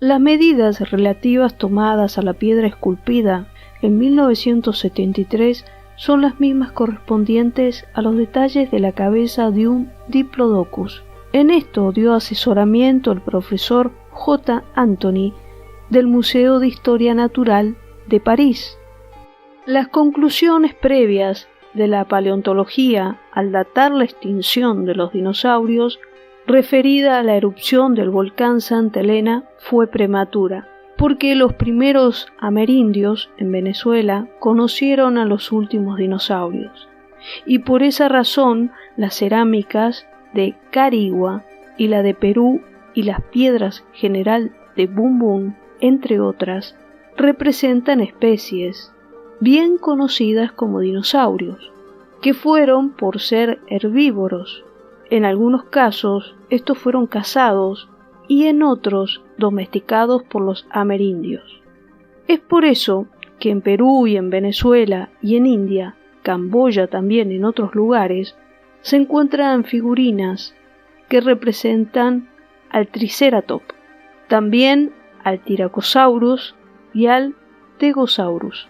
Las medidas relativas tomadas a la piedra esculpida en 1973 son las mismas correspondientes a los detalles de la cabeza de un Diplodocus. En esto dio asesoramiento el profesor J. Anthony del Museo de Historia Natural de París. Las conclusiones previas de la paleontología al datar la extinción de los dinosaurios referida a la erupción del volcán Santa Elena fue prematura, porque los primeros amerindios en Venezuela conocieron a los últimos dinosaurios, y por esa razón las cerámicas de Carigua y la de Perú y las piedras General de Bumbún, entre otras, representan especies bien conocidas como dinosaurios, que fueron por ser herbívoros. En algunos casos estos fueron cazados y en otros domesticados por los amerindios. Es por eso que en Perú y en Venezuela y en India, Camboya también en otros lugares, se encuentran figurinas que representan al Triceratop, también al Tyrannosaurus y al Stegosaurus,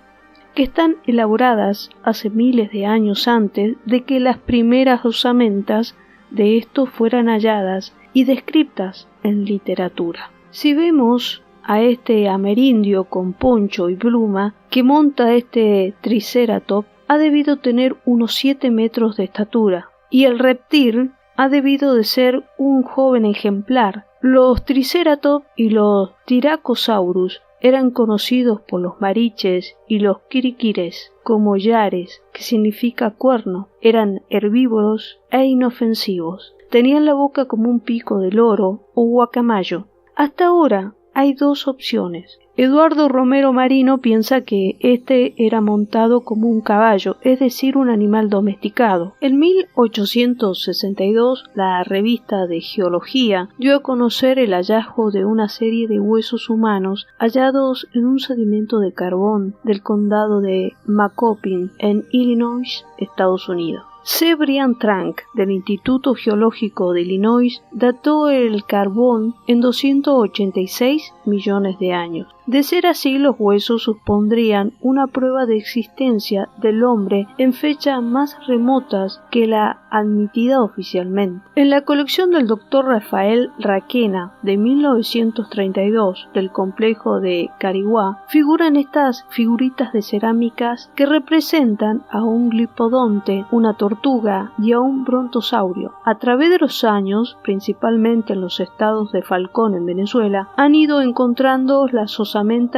que están elaboradas hace miles de años antes de que las primeras osamentas de estos fueran halladas y descritas en literatura. Si vemos a este amerindio con poncho y pluma que monta este Triceratop, ha debido tener unos 7 metros de estatura, y el reptil ha debido de ser un joven ejemplar. Los Triceratops y los Tyrannosaurus eran conocidos por los mariches y los quiriquires como yares, que significa cuerno. Eran herbívoros e inofensivos. Tenían la boca como un pico de loro o guacamayo. Hasta ahora hay dos opciones. Eduardo Romero Marino piensa que este era montado como un caballo, es decir, un animal domesticado. En 1862, la revista de Geología dio a conocer el hallazgo de una serie de huesos humanos hallados en un sedimento de carbón del condado de Macoupin, en Illinois, Estados Unidos. C. Brian Trank, del Instituto Geológico de Illinois, dató el carbón en 286 millones de años. De ser así, los huesos supondrían una prueba de existencia del hombre en fechas más remotas que la admitida oficialmente. En la colección del Dr. Rafael Raquena de 1932 del complejo de Cariguá figuran estas figuritas de cerámicas que representan a un glipodonte, una tortuga y a un brontosaurio. A través de los años, principalmente en los estados de Falcón en Venezuela, han ido encontrando las osamentas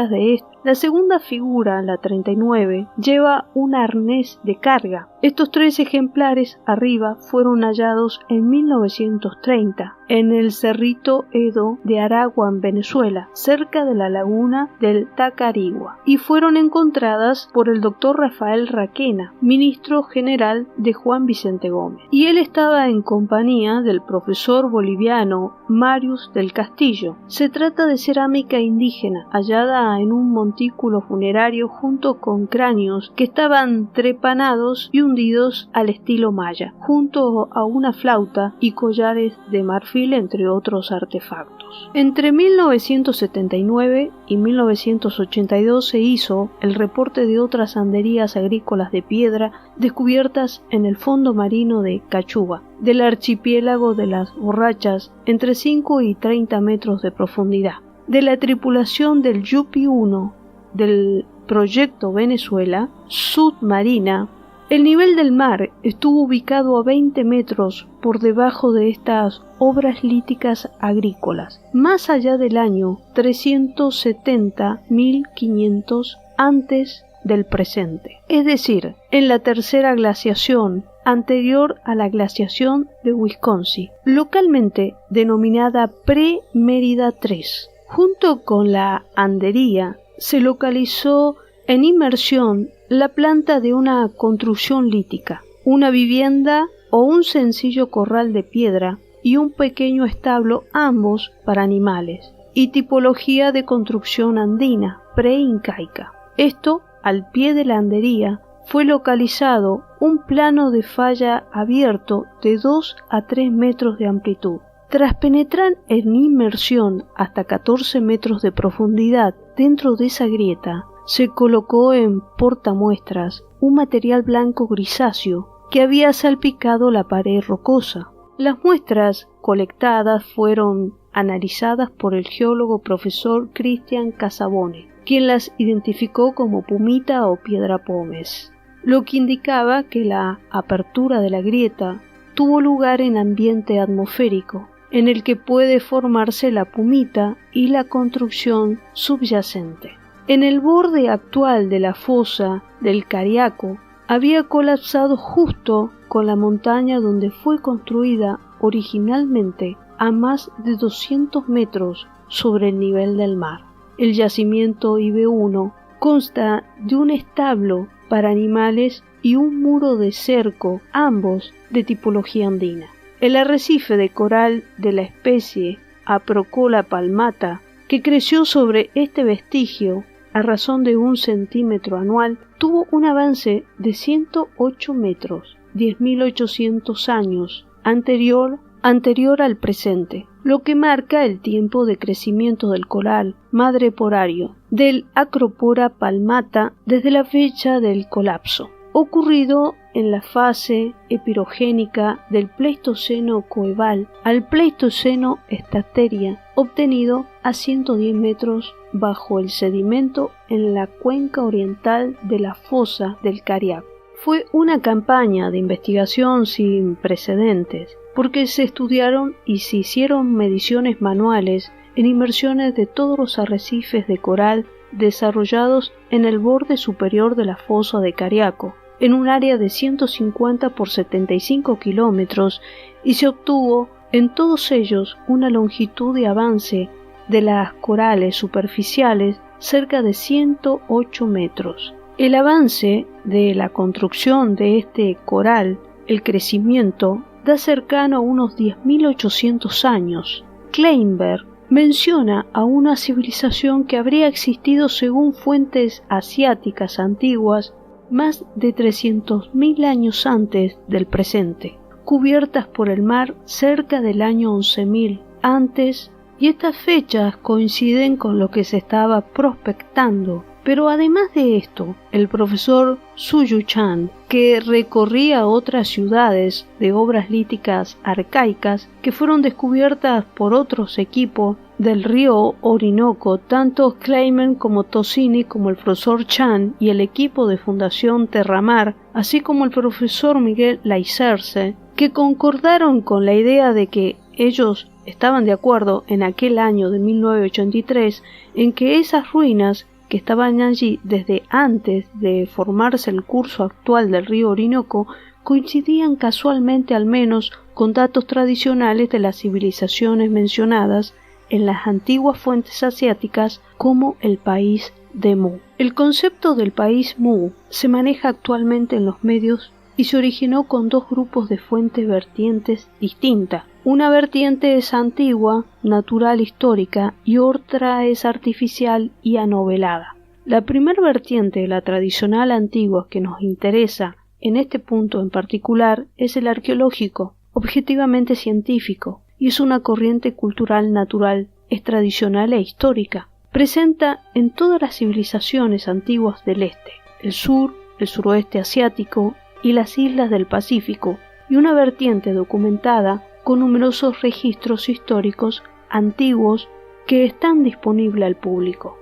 de esto. La segunda figura, la 39, lleva un arnés de carga. Estos 3 ejemplares arriba fueron hallados en 1930 en el Cerrito Edo de Aragua, en Venezuela, cerca de la laguna del Tacarigua, y fueron encontradas por el doctor Rafael Raquena, ministro general de Juan Vicente Gómez, y él estaba en compañía del profesor boliviano Marius del Castillo. Se trata de cerámica indígena, hallada en un montículo funerario junto con cráneos que estaban trepanados y hundidos al estilo maya, junto a una flauta y collares de marfil, entre otros artefactos. Entre 1979 y 1982 se hizo el reporte de otras anderías agrícolas de piedra descubiertas en el fondo marino de Cachuba, del archipiélago de las Borrachas, entre 5 y 30 metros de profundidad. De la tripulación del Yupi-1 del proyecto Venezuela Submarina, el nivel del mar estuvo ubicado a 20 metros por debajo de estas obras líticas agrícolas, más allá del año 370.500 antes del presente, es decir, en la tercera glaciación anterior a la glaciación de Wisconsin, localmente denominada Pre-Mérida III. Junto con la andería se localizó en inmersión la planta de una construcción lítica, una vivienda o un sencillo corral de piedra y un pequeño establo, ambos para animales, y tipología de construcción andina pre-incaica. Esto, al pie de la andería, fue localizado un plano de falla abierto de 2 a 3 metros de amplitud. Tras penetrar en inmersión hasta 14 metros de profundidad dentro de esa grieta, se colocó en portamuestras un material blanco grisáceo que había salpicado la pared rocosa. Las muestras colectadas fueron analizadas por el geólogo profesor Cristian Casabone, quien las identificó como pumita o piedra pómez, lo que indicaba que la apertura de la grieta tuvo lugar en ambiente atmosférico, en el que puede formarse la pumita y la construcción subyacente. En el borde actual de la fosa del Cariaco había colapsado justo con la montaña donde fue construida originalmente a más de 200 metros sobre el nivel del mar. El yacimiento IB1 consta de un establo para animales y un muro de cerco, ambos de tipología andina. El arrecife de coral de la especie Aprocola palmata, que creció sobre este vestigio a razón de 1 centímetro anual, tuvo un avance de 108 metros, 10.800 años, anterior al presente, lo que marca el tiempo de crecimiento del coral madreporario del Acropora palmata desde la fecha del colapso, ocurrido en la fase epirogénica del Pleistoceno coeval al Pleistoceno estateria, obtenido a 110 metros bajo el sedimento en la cuenca oriental de la fosa del Cariaco. Fue una campaña de investigación sin precedentes, porque se estudiaron y se hicieron mediciones manuales en inmersiones de todos los arrecifes de coral desarrollados en el borde superior de la fosa de Cariaco, en un área de 150 por 75 kilómetros, y se obtuvo en todos ellos una longitud de avance de las corales superficiales cerca de 108 metros. El avance de la construcción de este coral, el crecimiento, da cercano a unos 10.800 años. Kleinberg menciona a una civilización que habría existido según fuentes asiáticas antiguas más de 300.000 años antes del presente, cubiertas por el mar cerca del año 11.000 antes, y estas fechas coinciden con lo que se estaba prospectando. Pero además de esto, el profesor Suyu Chan, que recorría otras ciudades de obras líticas arcaicas que fueron descubiertas por otros equipos del río Orinoco, tanto Kleiman como Tosini, como el profesor Chan y el equipo de Fundación Terramar, así como el profesor Miguel Laicerce, que concordaron con la idea de que ellos estaban de acuerdo en aquel año de 1983 en que esas ruinas que estaban allí desde antes de formarse el curso actual del río Orinoco coincidían casualmente al menos con datos tradicionales de las civilizaciones mencionadas en las antiguas fuentes asiáticas como el país de Mu. El concepto del país Mu se maneja actualmente en los medios y se originó con dos grupos de fuentes vertientes distintas. Una vertiente es antigua, natural, histórica, y otra es artificial y anovelada. La primera vertiente, la tradicional antigua que nos interesa en este punto en particular, es el arqueológico, objetivamente científico, y es una corriente cultural natural, es tradicional e histórica. Presenta en todas las civilizaciones antiguas del este, el sur, el suroeste asiático y las islas del Pacífico, y una vertiente documentada con numerosos registros históricos antiguos que están disponibles al público.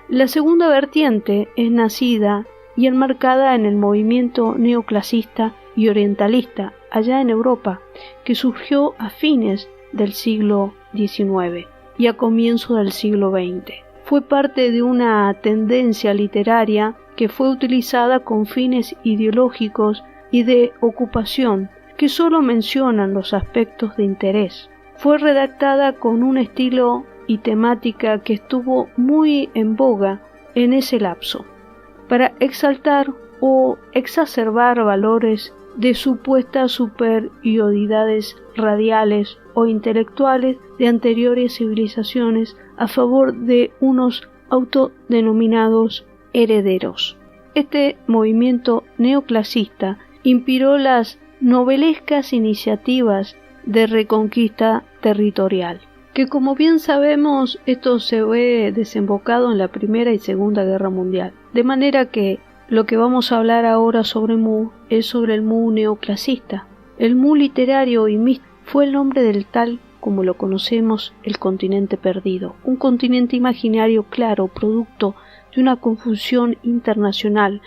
La segunda vertiente es nacida y enmarcada en el movimiento neoclasista y orientalista allá en Europa, que surgió a fines del siglo XIX y a comienzos del siglo XX. Fue parte de una tendencia literaria que fue utilizada con fines ideológicos y de ocupación que solo mencionan los aspectos de interés. Fue redactada con un estilo y temática que estuvo muy en boga en ese lapso, para exaltar o exacerbar valores de supuestas superioridades radiales o intelectuales de anteriores civilizaciones a favor de unos autodenominados herederos. Este movimiento neoclasista inspiró las novelescas iniciativas de reconquista territorial, que como bien sabemos esto se ve desembocado en la Primera y Segunda Guerra Mundial, de manera que lo que vamos a hablar ahora sobre Mu es sobre el Mu neoclasista. El Mu literario y místico fue el nombre del tal como lo conocemos el continente perdido, un continente imaginario claro, producto de una confusión internacional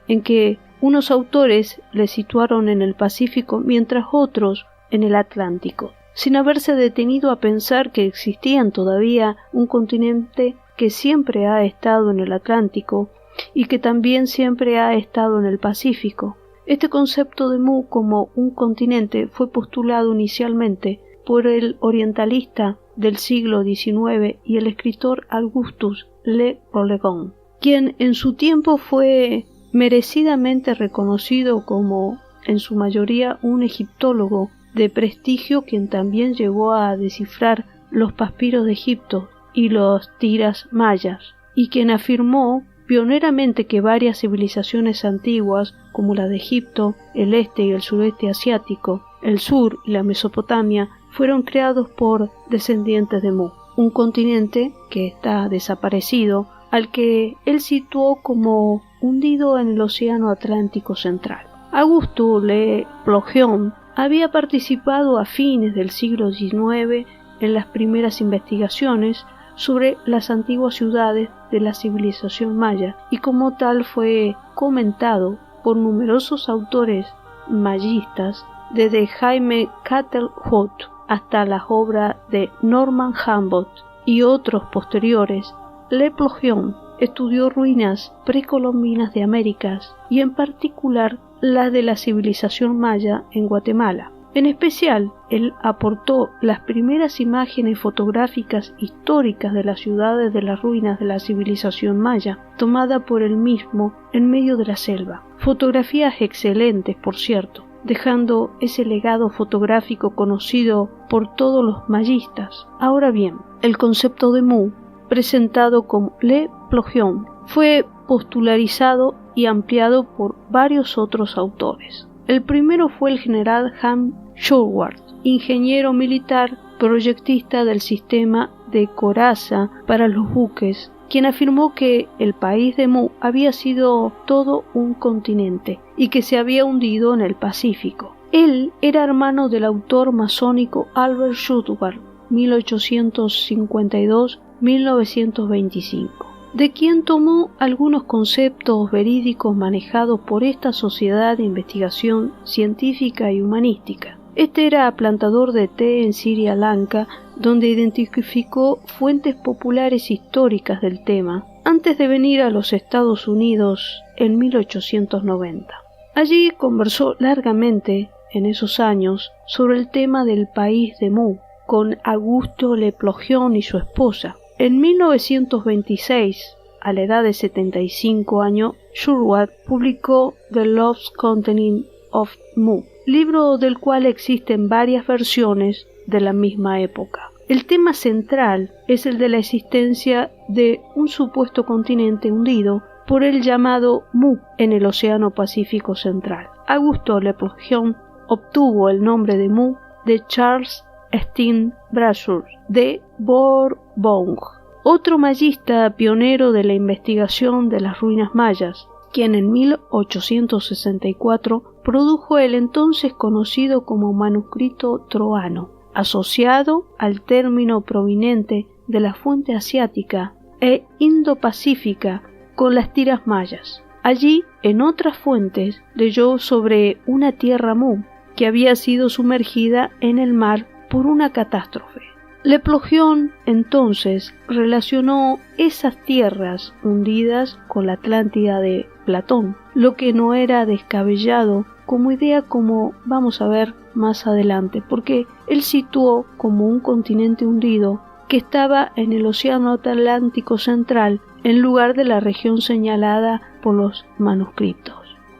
en que unos autores le situaron en el Pacífico mientras otros en el Atlántico, sin haberse detenido a pensar que existía todavía un continente que siempre ha estado en el Atlántico y que también siempre ha estado en el Pacífico. Este concepto de Mu como un continente fue postulado inicialmente por el orientalista del siglo XIX y el escritor Augustus Le Rolegon, quien en su tiempo fue merecidamente reconocido como, en su mayoría, un egiptólogo de prestigio, quien también llegó a descifrar los papiros de Egipto y los tiras mayas, y quien afirmó pioneramente que varias civilizaciones antiguas, como la de Egipto, el este y el sureste asiático, el sur y la Mesopotamia, fueron creados por descendientes de Mu, un continente que está desaparecido, al que él situó como hundido en el Océano Atlántico Central. Auguste Le Plongeon había participado a fines del siglo XIX en las primeras investigaciones sobre las antiguas ciudades de la civilización maya y como tal fue comentado por numerosos autores mayistas desde Jaime Cattle-Hot hasta las obras de Norman Humboldt y otros posteriores. Le Plongeon estudió ruinas precolombinas de Américas y en particular las de la civilización maya en Guatemala. En especial, él aportó las primeras imágenes fotográficas históricas de las ciudades de las ruinas de la civilización maya, tomada por él mismo en medio de la selva. Fotografías excelentes, por cierto, dejando ese legado fotográfico conocido por todos los mayistas. Ahora bien, el concepto de Mu, presentado como Le Plongeon, fue postularizado y ampliado por varios otros autores. El primero fue el general Ham Sherwood, ingeniero militar proyectista del sistema de coraza para los buques, quien afirmó que el país de Mu había sido todo un continente y que se había hundido en el Pacífico. Él era hermano del autor masónico Albert Sherwood, 1852-1925. de quien tomó algunos conceptos verídicos manejados por esta sociedad de investigación científica y humanística. Este era plantador de té en Sri Lanka, donde identificó fuentes populares históricas del tema, antes de venir a los Estados Unidos en 1890. Allí conversó largamente, en esos años, sobre el tema del país de Mu, con Auguste Le Plongeon y su esposa. En 1926, a la edad de 75 años, Sherwood publicó The Lost Continent of Mu, libro del cual existen varias versiones de la misma época. El tema central es el de la existencia de un supuesto continente hundido por el llamado Mu en el Océano Pacífico Central. Auguste Le Plongeon obtuvo el nombre de Mu de Charles Estienne Brasseur de Bourbon, otro mayista pionero de la investigación de las ruinas mayas, quien en 1864 produjo el entonces conocido como manuscrito troano, asociado al término proveniente de la fuente asiática e indo-pacífica con las tiras mayas. Allí, en otras fuentes, leyó sobre una tierra Mu que había sido sumergida en el mar por una catástrofe. Le Plongeon entonces relacionó esas tierras hundidas con la Atlántida de Platón, lo que no era descabellado como idea, como vamos a ver más adelante, porque él situó como un continente hundido que estaba en el Océano Atlántico Central en lugar de la región señalada por los manuscritos.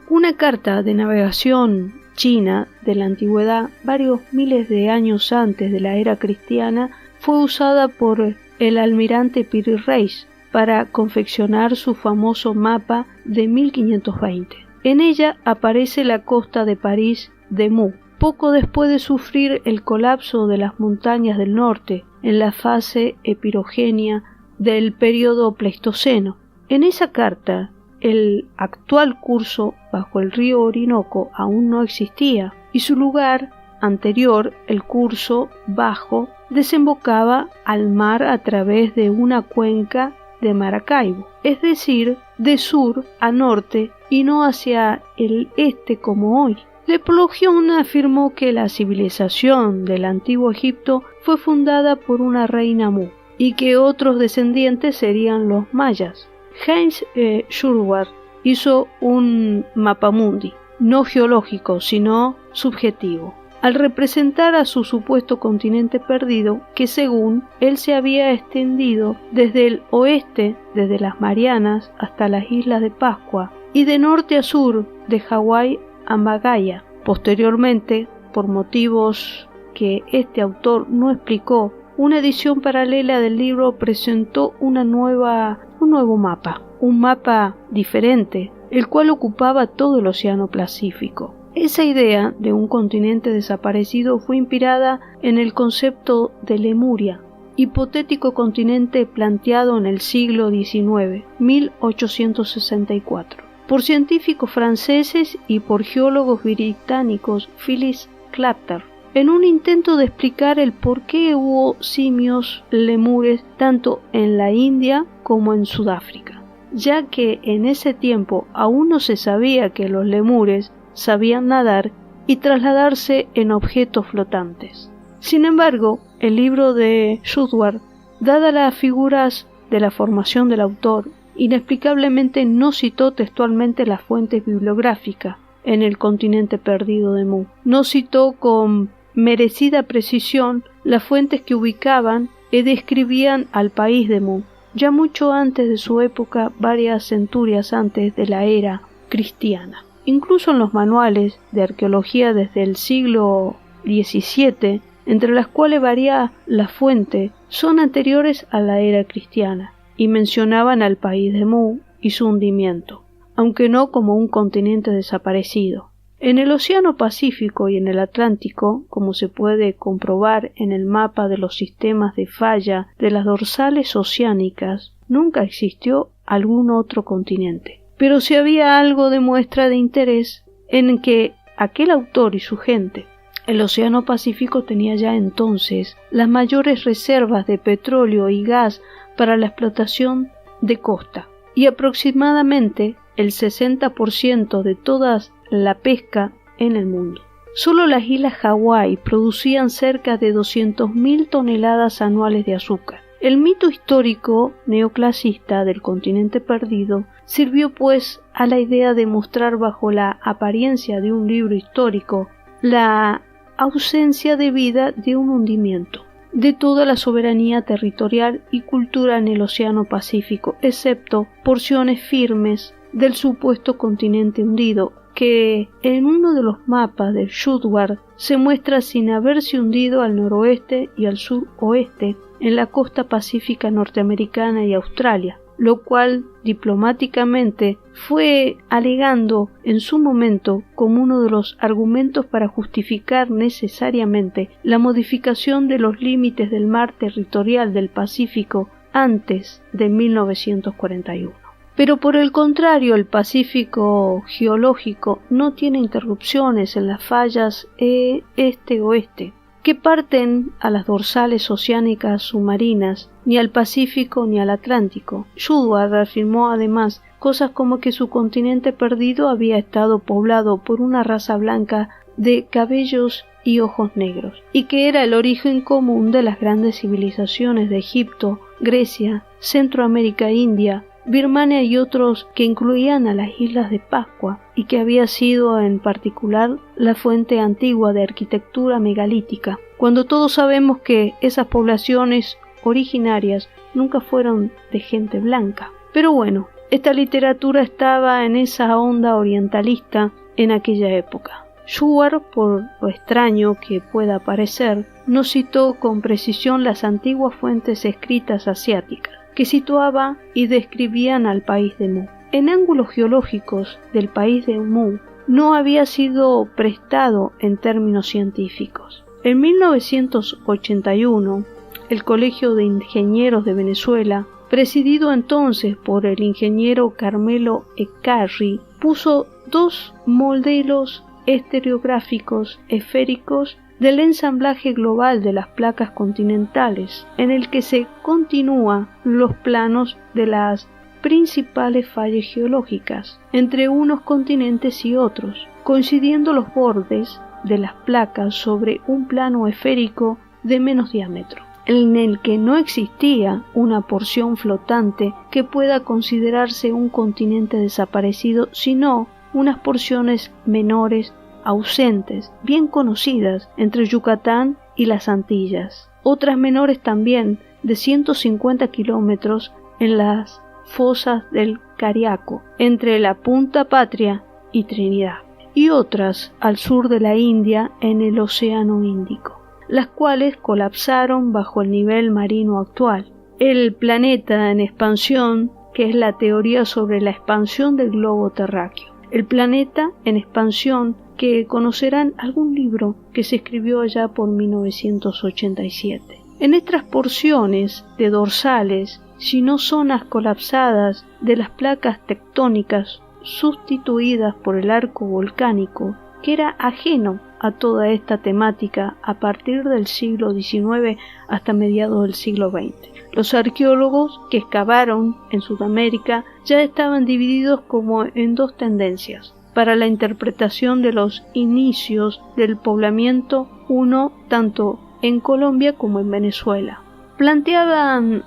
Una carta de navegación china de la antigüedad, varios miles de años antes de la era cristiana, fue usada por el almirante Piri Reis para confeccionar su famoso mapa de 1520. En ella aparece la costa de París de Mu, poco después de sufrir el colapso de las montañas del norte en la fase epirogenia del período Pleistoceno. En esa carta, el actual curso bajo el río Orinoco aún no existía y su lugar anterior, el curso bajo, desembocaba al mar a través de una cuenca de Maracaibo, es decir, de sur a norte y no hacia el este como hoy. Leplogión afirmó que la civilización del antiguo Egipto fue fundada por una reina Mu y que otros descendientes serían los mayas. Heinz Schurwart hizo un mapamundi, no geológico, sino subjetivo, al representar a su supuesto continente perdido, que según él se había extendido desde el oeste, desde las Marianas hasta las Islas de Pascua, y de norte a sur, de Hawái a Magallanes. Posteriormente, por motivos que este autor no explicó, una edición paralela del libro presentó un nuevo mapa, un mapa diferente, el cual ocupaba todo el Océano Pacífico. Esa idea de un continente desaparecido fue inspirada en el concepto de Lemuria, hipotético continente planteado en el siglo XIX, 1864, por científicos franceses y por geólogos británicos Phyllis Clapper, en un intento de explicar el por qué hubo simios lemures tanto en la India como en Sudáfrica, ya que en ese tiempo aún no se sabía que los lemures sabían nadar y trasladarse en objetos flotantes. Sin embargo, el libro de Schurwart, dadas las figuras de la formación del autor, inexplicablemente no citó textualmente las fuentes bibliográficas en el continente perdido de Mu. No citó con merecida precisión las fuentes que ubicaban y describían al país de Mu, ya mucho antes de su época, varias centurias antes de la era cristiana. Incluso en los manuales de arqueología desde el siglo XVII, entre las cuales varía la fuente, son anteriores a la era cristiana y mencionaban al país de Mu y su hundimiento, aunque no como un continente desaparecido. En el Océano Pacífico y en el Atlántico, como se puede comprobar en el mapa de los sistemas de falla de las dorsales oceánicas, nunca existió algún otro continente. Pero si había algo de muestra de interés en que aquel autor y su gente, el Océano Pacífico tenía ya entonces las mayores reservas de petróleo y gas para la explotación de costa, y aproximadamente el 60% de toda la pesca en el mundo. Solo las islas Hawái producían cerca de 200.000 toneladas anuales de azúcar. El mito histórico neoclasista del continente perdido sirvió pues a la idea de mostrar bajo la apariencia de un libro histórico la ausencia de vida de un hundimiento de toda la soberanía territorial y cultura en el Océano Pacífico, excepto porciones firmes del supuesto continente hundido, que en uno de los mapas de Schurwart se muestra sin haberse hundido al noroeste y al suroeste en la costa pacífica norteamericana y Australia, lo cual diplomáticamente fue alegando en su momento como uno de los argumentos para justificar necesariamente la modificación de los límites del mar territorial del Pacífico antes de 1941. Pero por el contrario, el Pacífico geológico no tiene interrupciones en las fallas este-oeste, que parten a las dorsales oceánicas submarinas, ni al Pacífico ni al Atlántico. Schurwart afirmó además cosas como que su continente perdido había estado poblado por una raza blanca de cabellos y ojos negros, y que era el origen común de las grandes civilizaciones de Egipto, Grecia, Centroamérica, India, Birmania y otros, que incluían a las Islas de Pascua, y que había sido en particular la fuente antigua de arquitectura megalítica, cuando todos sabemos que esas poblaciones originarias nunca fueron de gente blanca. Pero bueno, esta literatura estaba en esa onda orientalista en aquella época. Schurwart, por lo extraño que pueda parecer, no citó con precisión las antiguas fuentes escritas asiáticas, que situaba y describían al país de Mu. En ángulos geológicos del país de Mu no había sido prestado en términos científicos. En 1981, el Colegio de Ingenieros de Venezuela, presidido entonces por el ingeniero Carmelo Ecarri, puso 2 modelos estereográficos esféricos del ensamblaje global de las placas continentales, en el que se continúan los planos de las principales fallas geológicas entre unos continentes y otros, coincidiendo los bordes de las placas sobre un plano esférico de menos diámetro, en el que no existía una porción flotante que pueda considerarse un continente desaparecido, sino unas porciones menores ausentes, bien conocidas entre Yucatán y las Antillas, otras menores también de 150 kilómetros en las fosas del Cariaco, entre la Punta Patria y Trinidad, y otras al sur de la India en el Océano Índico, las cuales colapsaron bajo el nivel marino actual. El planeta en expansión, que es la teoría sobre la expansión del globo terráqueo. El planeta en expansión, que conocerán algún libro que se escribió allá por 1987. En estas porciones de dorsales, sino zonas colapsadas de las placas tectónicas sustituidas por el arco volcánico, que era ajeno a toda esta temática a partir del siglo XIX hasta mediados del siglo XX. Los arqueólogos que excavaron en Sudamérica ya estaban divididos como en 2 tendencias para la interpretación de los inicios del poblamiento, uno tanto en Colombia como en Venezuela. Planteaban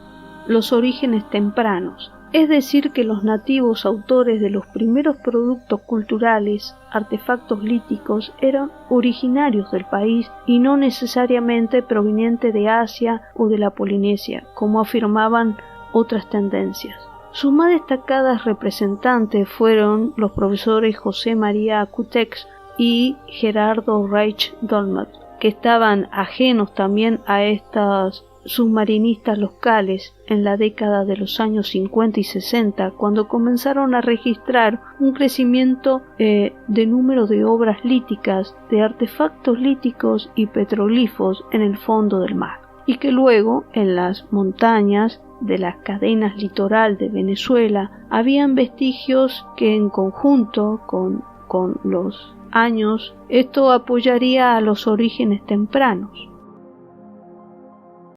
los orígenes tempranos, es decir, que los nativos autores de los primeros productos culturales, artefactos líticos, eran originarios del país y no necesariamente provenientes de Asia o de la Polinesia, como afirmaban otras tendencias. Sus más destacadas representantes fueron los profesores José María Cutex y Gerardo Reich Dolmat, que estaban ajenos también a estas submarinistas locales en la década de los años 50 y 60, cuando comenzaron a registrar un crecimiento de número de obras líticas, de artefactos líticos y petroglifos en el fondo del mar, y que luego en las montañas de las cadenas litoral de Venezuela habían vestigios que en conjunto con los años esto apoyaría a los orígenes tempranos.